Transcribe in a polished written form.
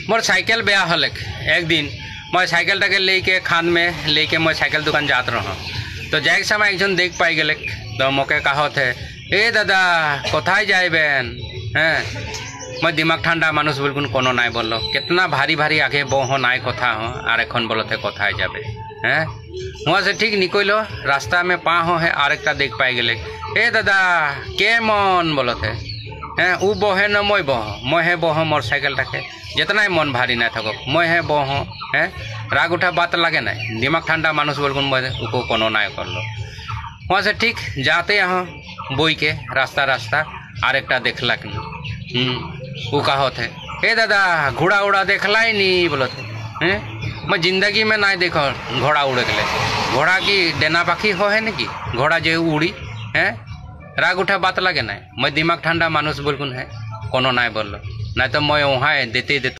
मोर cycle ब्याह हलक एक दिन मैं साइकिल टाके लेके खान में लेके मैं साइकिल दुकान जात रहा तो जाए समय एक जन देख पाई गए तो मोके कहा थे ए दादा कोथाय जाइबेन हैं मैं दिमाग ठंडा मानुष बिल्कुल कोनो नाई बोलो कितना भारी भारी आगे बहो नाई कथा हो और एखन बोलो थे कोथाय जाबे हैं वहाँ से ठीक निकलो रास्ता में पा हो है आरेकटा देख पाई गए ए दादा के मन बोलो थे हैं उ बहे न मैं बह बह मोर साइकिल टाके जितना ही मन भारी ना थको मैं बह हैं राग उठा बात लगे ना दिमाग ठंडा मानुष बिल्कुल मैं उको कोनो नाई कर लो वहाँ से ठीक जाते यहाँ बोई के रास्ता रास्ता आरेकटा देखला उ कहो थे ए दादा घोड़ा उड़ा देखला ही नहीं बोलो थे हैं मैं जिंदगी में ना देखो घोड़ा उड़े के घोड़ा की डेना पाखी हो है ना कि घोड़ा जो उड़ी हैं राग उठा बात लगे ना मैं दिमाग ठंडा मानुष बिल्कुल है कोनो ना बोलो ना तो मैं वहाँ देते